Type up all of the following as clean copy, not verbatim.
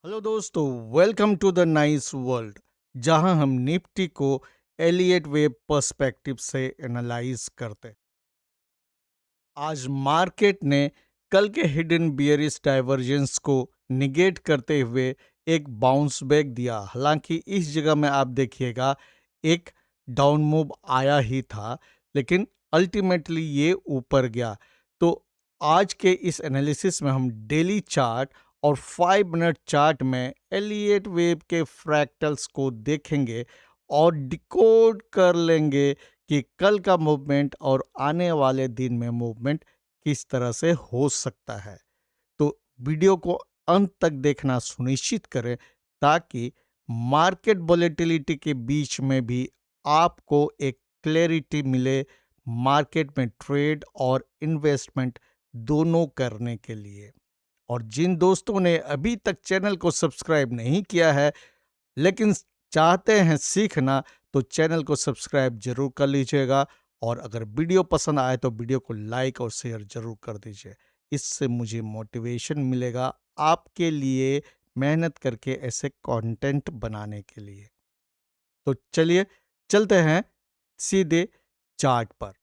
Hello दोस्तों, welcome to the nice world जहां हम निफ्टी को एलियट वेव पर्सपेक्टिव से एनालाइज करते हैं। आज मार्केट ने कल के हिडन बियरिश डाइवर्जेंस को निगेट करते हुए एक बाउंस बैक दिया। हालांकि इस जगह में आप देखिएगा एक डाउन मूव आया ही था, लेकिन अल्टीमेटली ये ऊपर गया। तो आज के इस एनालिसिस में हम डेली चार्ट और 5 मिनट चार्ट में एलियट वेव के फ्रैक्टल्स को देखेंगे और डिकोड कर लेंगे कि कल का मूवमेंट और आने वाले दिन में मूवमेंट किस तरह से हो सकता है। तो वीडियो को अंत तक देखना सुनिश्चित करें ताकि मार्केट वोलेटिलिटी के बीच में भी आपको एक क्लैरिटी मिले मार्केट में ट्रेड और इन्वेस्टमेंट दोनों करने के लिए। और जिन दोस्तों ने अभी तक चैनल को सब्सक्राइब नहीं किया है लेकिन चाहते हैं सीखना, तो चैनल को सब्सक्राइब जरूर कर लीजिएगा और अगर वीडियो पसंद आए तो वीडियो को लाइक और शेयर जरूर कर दीजिए। इससे मुझे मोटिवेशन मिलेगा आपके लिए मेहनत करके ऐसे कंटेंट बनाने के लिए। तो चलिए चलते हैं सीधे चार्ट पर।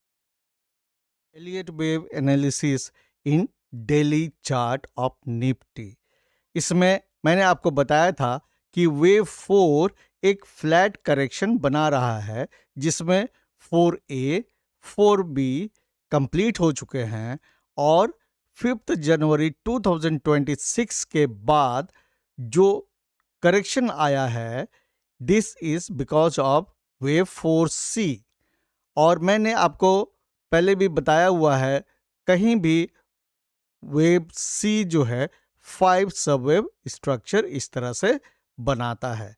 Elliott wave analysis in daily chart of Nifty. इसमें मैंने आपको बताया था कि वेव 4 एक फ्लैट करेक्शन बना रहा है जिसमें 4A 4B कंप्लीट हो चुके हैं और 5 जनवरी 2026 के बाद जो करेक्शन आया है this is because of wave 4C। और मैंने आपको पहले भी बताया हुआ है, कहीं भी वेव सी जो है 5 सबवेव स्ट्रक्चर इस तरह से बनाता है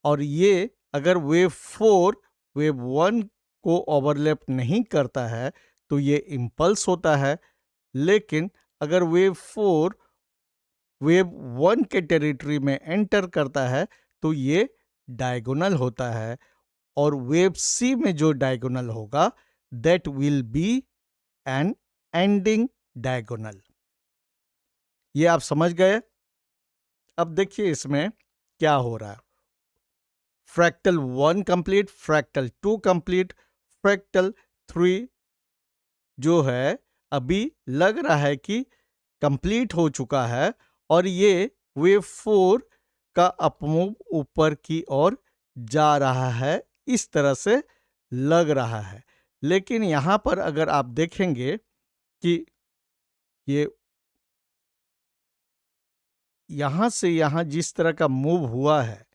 और ये अगर वेव 4 वेव 1 को ओवरलैप नहीं करता है तो ये इम्पल्स होता है, लेकिन अगर वेव 4 वेव 1 के टेरिटरी में एंटर करता है तो ये डायगोनल होता है और वेव सी में जो डायगोनल होगा that will be an ending diagonal. ये आप समझ गए। अब देखिए इसमें क्या हो रहा है। Fractal 1 complete, fractal 2 complete, fractal 3 जो है अभी लग रहा है कि कंप्लीट हो चुका है और ये वेव 4 का अपमूव ऊपर की ओर जा रहा है, इस तरह से लग रहा है। लेकिन यहां पर अगर आप देखेंगे कि ये यहां से यहां जिस तरह का मूव हुआ है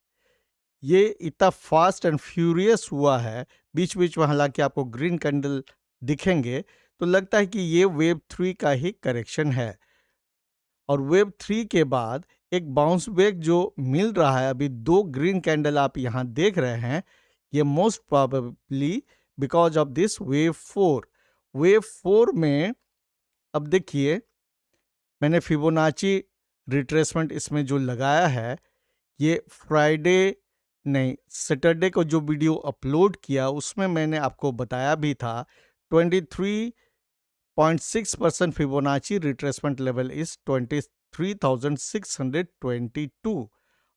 ये इतना फास्ट एंड फ्यूरियस हुआ है, बीच बीच में हालांकि आपको ग्रीन कैंडल दिखेंगे तो लगता है कि ये वेव 3 का ही करेक्शन है। और वेव 3 के बाद एक बाउंस बैक जो मिल रहा है, अभी 2 ग्रीन कैंडल आप यहाँ देख रहे हैं, ये most probably because of this wave 4। Wave 4 में अब देखिए मैंने फिबोनाची रिट्रेसमेंट इसमें जो लगाया है, ये फ्राइडे नहीं सैटरडे को जो वीडियो अपलोड किया उसमें मैंने आपको बताया भी था 23.6% फिबोनाची रिट्रेसमेंट लेवल इज 23,622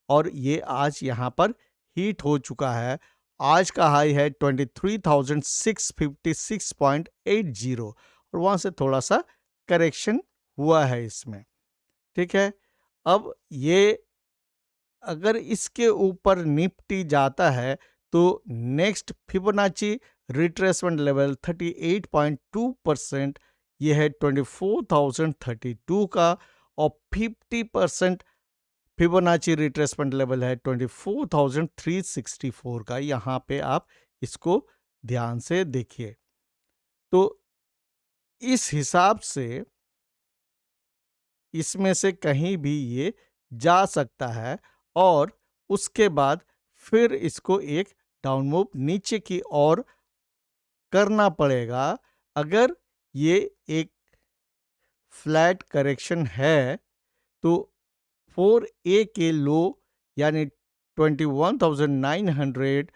और ये आज यहाँ पर हीट हो चुका है। आज का हाई है 23,656.80 और वहाँ से थोड़ा सा करेक्शन हुआ है इसमें, ठीक है। अब ये अगर इसके ऊपर निफ्टी जाता है तो नेक्स्ट फिबोनाची रिट्रेसमेंट लेवल 38.2% ये है 24,032 का और 50% फिबोनाची रिट्रेसमेंट लेवल है 24,364 का। यहाँ पे आप इसको ध्यान से देखिए। तो इस हिसाब से इसमें से कहीं भी ये जा सकता है और उसके बाद फिर इसको एक डाउन मूव नीचे की ओर करना पड़ेगा। अगर ये एक फ्लैट करेक्शन है तो 4A के लो यानी 21,900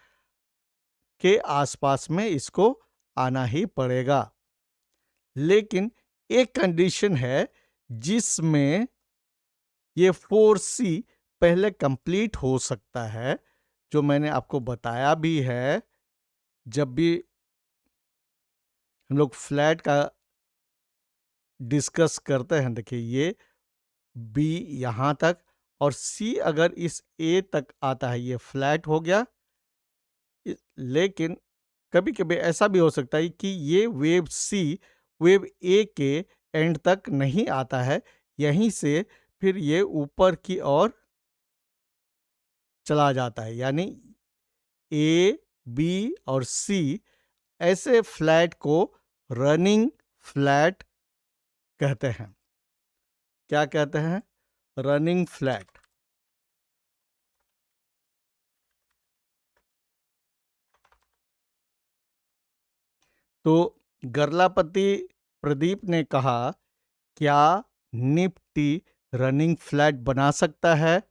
के आसपास में इसको आना ही पड़ेगा। लेकिन एक कंडीशन है जिसमें ये 4C पहले कंप्लीट हो सकता है, जो मैंने आपको बताया भी है। जब भी हम लोग फ्लैट का डिस्कस करते हैं, देखिए ये बी यहाँ तक और सी अगर इस ए तक आता है, ये फ्लैट हो गया। लेकिन कभी कभी ऐसा भी हो सकता है कि ये वेव सी वेव ए के एंड तक नहीं आता है, यहीं से फिर ये ऊपर की ओर चला जाता है। यानी ए, बी और सी ऐसे फ्लैट को रनिंग फ्लैट कहते हैं। क्या कहते हैं? Running flat. तो गरलापति प्रदीप ने कहा, क्या निफ्टी रनिंग फ्लैट बना सकता है?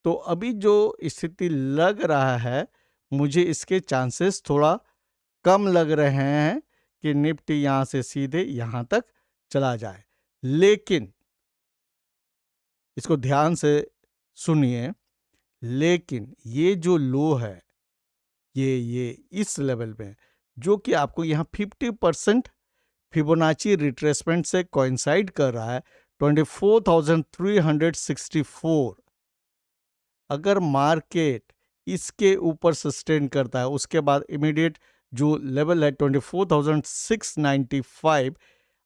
तो अभी जो स्थिति लग रहा है, मुझे इसके चांसेस थोड़ा कम लग रहे हैं कि निफ्टी यहाँ से सीधे यहाँ तक चला जाए। लेकिन इसको ध्यान से सुनिए, लेकिन ये जो लो है, ये इस लेवल में जो कि आपको यहाँ 50% फिबोनाची रिट्रेसमेंट से कोइंसाइड कर रहा है, 24,364। अगर मार्केट इसके ऊपर सस्टेन करता है, उसके बाद इमीडिएट जो लेवल है 24,695,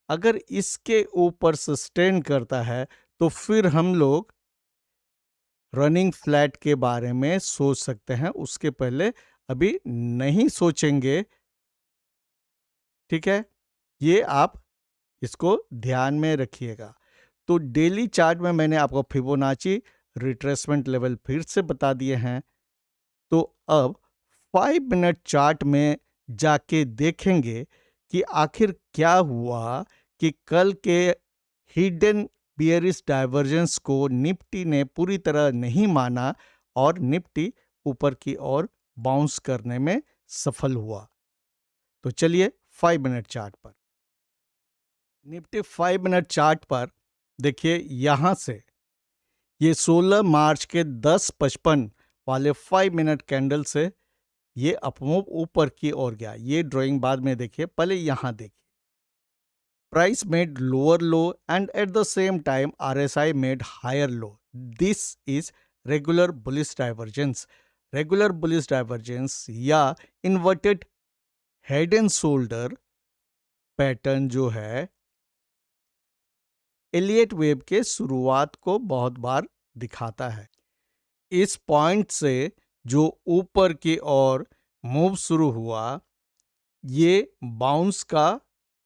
अगर इसके ऊपर सस्टेन करता है तो फिर हम लोग रनिंग फ्लैट के बारे में सोच सकते हैं। उसके पहले अभी नहीं सोचेंगे। ठीक है, ये आप इसको ध्यान में रखिएगा। तो डेली चार्ट में मैंने आपको फिबोनाची रिट्रेसमेंट लेवल फिर से बता दिए हैं। तो अब 5 मिनट चार्ट में जाके देखेंगे कि आखिर क्या हुआ कि कल के हिडन बियरिश डाइवर्जेंस को निफ्टी ने पूरी तरह नहीं माना और निफ्टी ऊपर की ओर बाउंस करने में सफल हुआ। तो चलिए 5 मिनट चार्ट पर। निफ्टी 5 मिनट चार्ट पर देखिए, यहां से ये 16 मार्च के 10:55 वाले 5 मिनट कैंडल से ये अपमूव ऊपर की ओर गया। ये ड्राइंग बाद में देखिए, पहले यहां देखिए। Price made lower low and at the same time RSI made higher low. This is regular bullish divergence. Regular bullish divergence या inverted head and shoulder pattern जो है, एलियट वेव के शुरुआत को बहुत बार दिखाता है। इस पॉइंट से जो ऊपर की ओर मूव शुरू हुआ, ये बाउंस का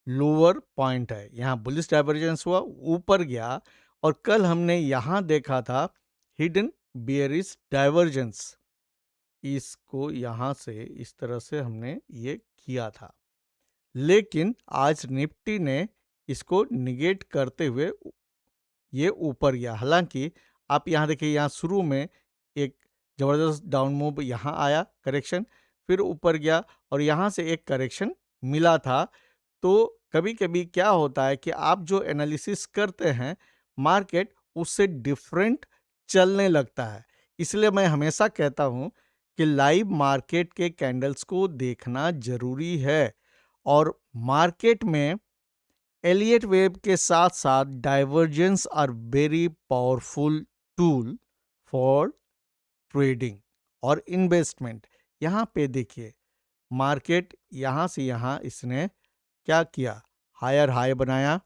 लोअर पॉइंट है। यहाँ बुलिश डाइवर्जेंस हुआ, ऊपर गया और कल हमने यहाँ देखा था हिडन बियरिश डाइवर्जेंस। इसको यहाँ से इस तरह से हमने ये किया था, लेकिन आज निफ्टी ने इसको निगेट करते हुए ये ऊपर गया। हालांकि आप यहाँ देखिए, यहाँ शुरू में एक जबरदस्त डाउन मूव यहाँ आया, करेक्शन, फिर ऊपर गया और यहाँ से एक करेक्शन मिला था। तो कभी कभी क्या होता है कि आप जो एनालिसिस करते हैं, मार्केट उससे डिफरेंट चलने लगता है। इसलिए मैं हमेशा कहता हूँ कि लाइव मार्केट के कैंडल्स को देखना जरूरी है। और मार्केट में एलियट वेव के साथ साथ divergence are very powerful tool for trading और इन्वेस्टमेंट। यहाँ पे देखिए, मार्केट यहाँ से यहाँ इसने क्या किया, हायर हाई बनाया,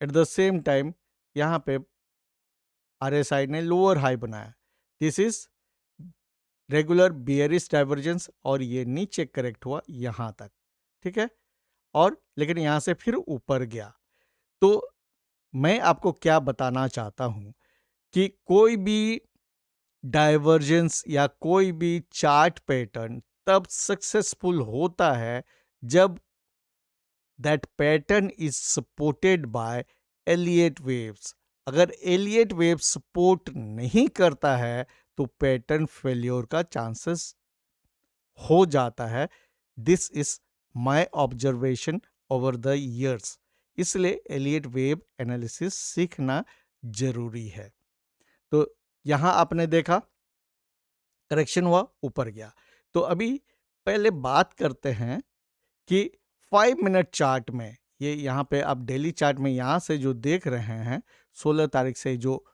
एट द सेम टाइम यहाँ पे RSI ने लोअर हाई बनाया। This is regular bearish divergence और ये नीचे करेक्ट हुआ यहाँ तक। ठीक है, और लेकिन यहाँ से फिर ऊपर गया। तो मैं आपको क्या बताना चाहता हूं कि कोई भी डाइवर्जेंस या कोई भी चार्ट पैटर्न तब सक्सेसफुल होता है जब that pattern is supported by Elliott waves. अगर एलियट वेव सपोर्ट नहीं करता है तो पैटर्न फेल्योर का चांसेस हो जाता है। This is my observation over the years. इसलिए एलियट वेव एनालिसिस सीखना जरूरी है। तो यहाँ आपने देखा करेक्शन हुआ, ऊपर गया। तो अभी पहले बात करते हैं कि 5 मिनट चार्ट में, ये यहाँ पे आप डेली चार्ट में यहाँ से जो देख रहे हैं 16 तारीख से जो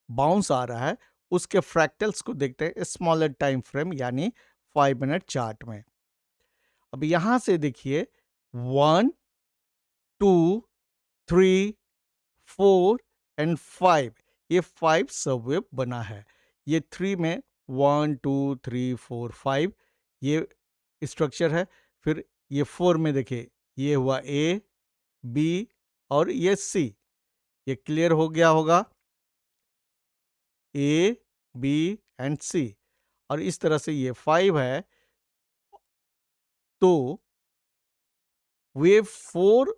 बाउंस आ रहा है उसके फ्रैक्टल्स को देखते हैं स्मॉलर टाइम फ्रेम यानी 5 मिनट चार्ट में। अब यहाँ से देखिए 1, 2, 3, 4 एंड 5, ये 5 सबवेव बना है। ये 3 में 1, 2, 3, 4, 5 ये स्ट्रक्चर है। फिर ये 4 में देखिए ये हुआ ए, बी और ये सी। ये क्लियर हो गया होगा, ए, बी एंड सी। और इस तरह से ये 5 है। तो वेव 4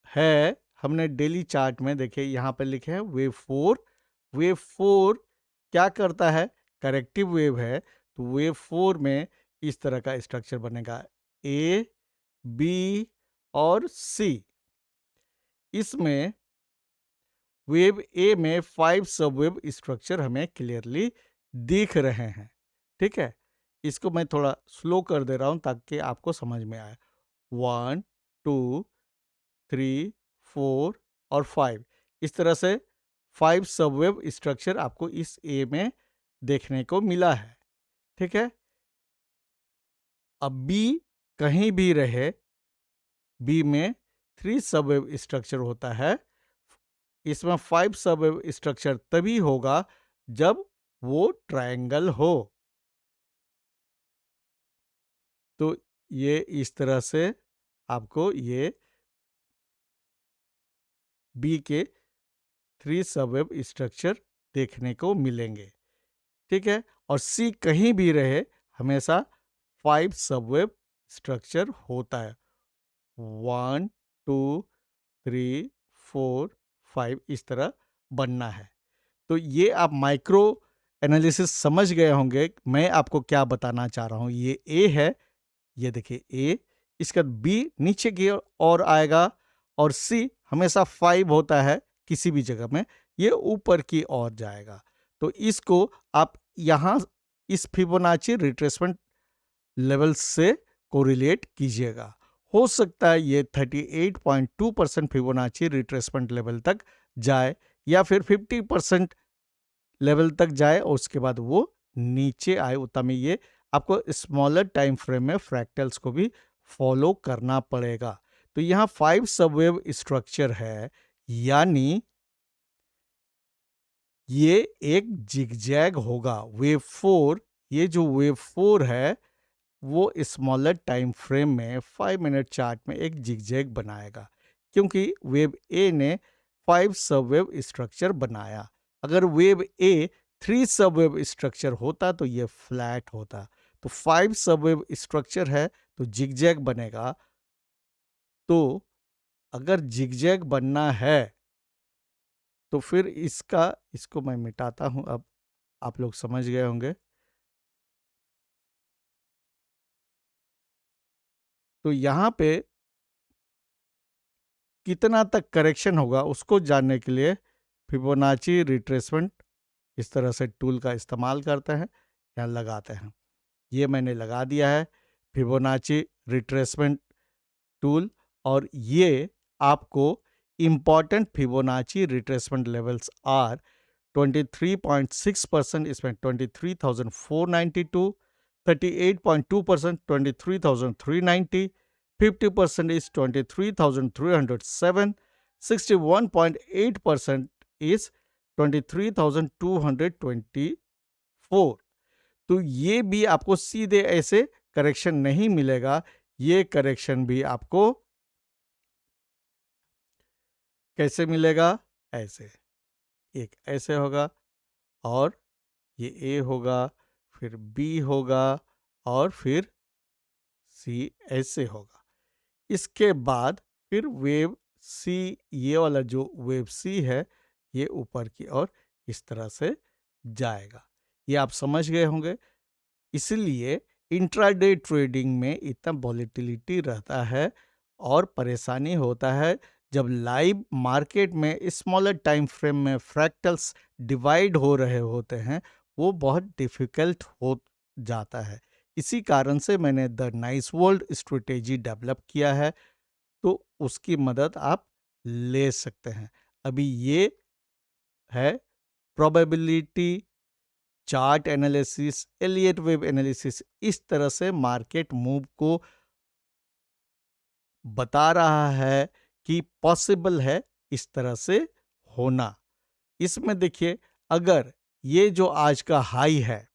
है, हमने डेली चार्ट में देखे यहाँ पे लिखे हैं वेव 4। वेव 4 क्या करता है, करेक्टिव वेव है। तो वेव 4 में इस तरह का स्ट्रक्चर बनेगा, ए, बी और सी। इसमें वेव ए में 5 सबवेव स्ट्रक्चर हमें क्लियरली दिख रहे हैं। ठीक है, इसको मैं थोड़ा स्लो कर दे रहा हूं ताकि आपको समझ में आए। 1, 2, 3, 4 और 5, इस तरह से 5 सबवेव स्ट्रक्चर आपको इस ए में देखने को मिला है। ठीक है, अब बी कहीं भी रहे, बी में 3 सबवेव स्ट्रक्चर होता है। इसमें 5 सबवेव स्ट्रक्चर तभी होगा जब वो ट्रायंगल हो। तो ये इस तरह से आपको ये बी के 3 सबवेव स्ट्रक्चर देखने को मिलेंगे। ठीक है, और सी कहीं भी रहे हमेशा 5 सबवेव स्ट्रक्चर होता है। 1, 2, 3, 4, 5 इस तरह बनना है। तो ये आप माइक्रो एनालिसिस समझ गए होंगे। मैं आपको क्या बताना चाह रहा हूँ, ये ए है, ये देखिए ए, इसका बी नीचे की ओर आएगा और सी हमेशा 5 होता है किसी भी जगह में, ये ऊपर की ओर जाएगा। तो इसको आप यहाँ इस फिबोनाची रिट्रेसमेंट लेवल से कोरिलेट कीजिएगा। हो सकता है ये 38.2% फिबोनाची रिट्रेसमेंट लेवल तक जाए या फिर 50% लेवल तक जाए और उसके बाद वो नीचे आए। उतना में ये आपको स्मॉलर टाइम फ्रेम में फ्रैक्टल्स को भी फॉलो करना पड़ेगा। तो यहाँ 5 सबवेव स्ट्रक्चर है, यानी ये एक जिगजैग होगा। वेव 4, ये जो वेव 4 है वो स्मॉलर टाइम फ्रेम में 5 मिनट चार्ट में एक जिगजैग बनाएगा, क्योंकि वेव ए ने 5 सबवेव स्ट्रक्चर बनाया। अगर वेव ए 3 सबवेव स्ट्रक्चर होता तो ये फ्लैट होता। तो 5 सबवेव स्ट्रक्चर है तो जिगजैग बनेगा। तो अगर जिगजैग बनना है तो फिर इसको मैं मिटाता हूं। अब आप लोग समझ गए होंगे। तो यहाँ पे कितना तक करेक्शन होगा उसको जानने के लिए फिबोनाची रिट्रेसमेंट इस तरह से टूल का इस्तेमाल करते हैं या लगाते हैं। ये मैंने लगा दिया है फिबोनाची रिट्रेसमेंट टूल, और ये आपको important Fibonacci retracement levels are 23.6%, इसमें 23,492, 38.2% 23,390, 50% is 23,307, 61.8% is 23,224। तो ये भी आपको सीधे ऐसे करेक्शन नहीं मिलेगा, ये करेक्शन भी आपको कैसे मिलेगा, ऐसे, एक ऐसे होगा और ये ए होगा, फिर बी होगा और फिर सी ऐसे होगा। इसके बाद फिर वेव सी, ये वाला जो वेव सी है ये ऊपर की ओर इस तरह से जाएगा। ये आप समझ गए होंगे। इसलिए इंट्राडे ट्रेडिंग में इतना वॉलेटिलिटी रहता है और परेशानी होता है जब लाइव मार्केट में स्मॉलर टाइम फ्रेम में फ्रैक्टल्स डिवाइड हो रहे होते हैं, वो बहुत डिफिकल्ट हो जाता है। इसी कारण से मैंने the nice world strategy develop किया है, तो उसकी मदद आप ले सकते हैं। अभी ये है probability chart analysis, Elliott wave analysis, इस तरह से मार्केट मूव को बता रहा है कि पॉसिबल है इस तरह से होना। इसमें देखिए, अगर ये जो आज का हाई है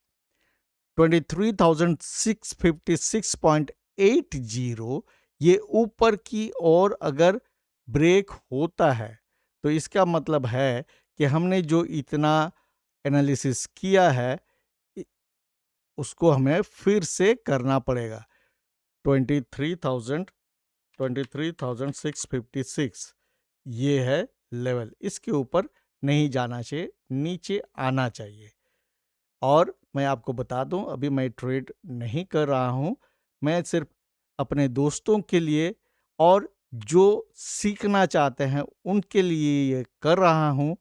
23,656.80, ये ऊपर की ओर अगर ब्रेक होता है तो इसका मतलब है कि हमने जो इतना एनालिसिस किया है उसको हमें फिर से करना पड़ेगा। 23,000 23,656 ये है लेवल, इसके ऊपर नहीं जाना चाहिए, नीचे आना चाहिए। और मैं आपको बता दूं, अभी मैं ट्रेड नहीं कर रहा हूं, मैं सिर्फ अपने दोस्तों के लिए और जो सीखना चाहते हैं उनके लिए ये कर रहा हूं।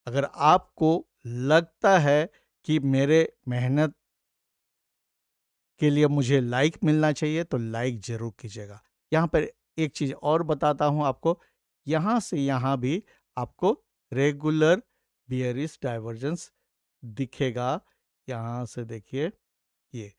अगर आपको लगता है कि मेरे मेहनत के लिए मुझे लाइक मिलना चाहिए तो लाइक जरूर कीजिएगा। यहाँ पर एक चीज और बताता हूं आपको, यहाँ से यहाँ भी आपको रेगुलर बियरिश डाइवर्जेंस दिखेगा। यहाँ से देखिए, ये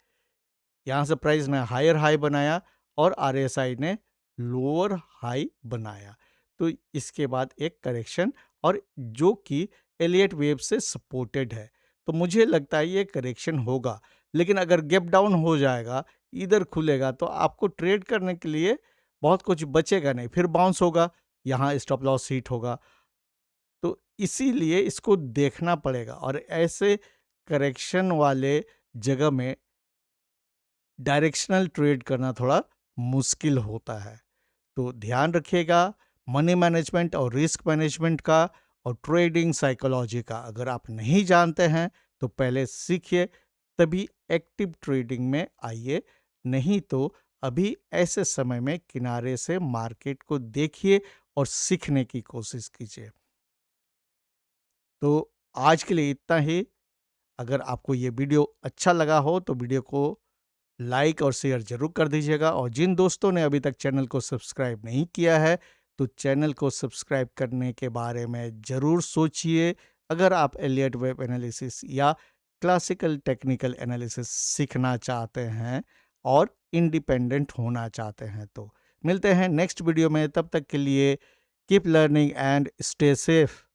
यहाँ से प्राइस ने हायर हाई बनाया और आरएसआई ने लोअर हाई बनाया, तो इसके बाद एक करेक्शन, और जो कि एलियट वेव से सपोर्टेड है। तो मुझे लगता है ये करेक्शन होगा, लेकिन अगर गैप डाउन हो जाएगा, इधर खुलेगा, तो आपको ट्रेड करने के लिए बहुत कुछ बचेगा नहीं, फिर बाउंस होगा, यहाँ स्टॉप लॉस हिट होगा। तो इसीलिए इसको देखना पड़ेगा, और ऐसे करेक्शन वाले जगह में डायरेक्शनल ट्रेड करना थोड़ा मुश्किल होता है। तो ध्यान रखिएगा मनी मैनेजमेंट और रिस्क मैनेजमेंट का और ट्रेडिंग साइकोलॉजी का। अगर आप नहीं जानते हैं तो पहले सीखिए, तभी एक्टिव ट्रेडिंग में आइए, नहीं तो अभी ऐसे समय में किनारे से मार्केट को देखिए और सीखने की कोशिश कीजिए। तो आज के लिए इतना ही। अगर आपको ये वीडियो अच्छा लगा हो तो वीडियो को लाइक और शेयर जरूर कर दीजिएगा, और जिन दोस्तों ने अभी तक चैनल को सब्सक्राइब नहीं किया है तो चैनल को सब्सक्राइब करने के बारे में ज़रूर सोचिए। अगर आप एलियट वेव एनालिसिस या क्लासिकल टेक्निकल एनालिसिस सीखना चाहते हैं और इंडिपेंडेंट होना चाहते हैं, तो मिलते हैं नेक्स्ट वीडियो में। तब तक के लिए keep learning and stay safe.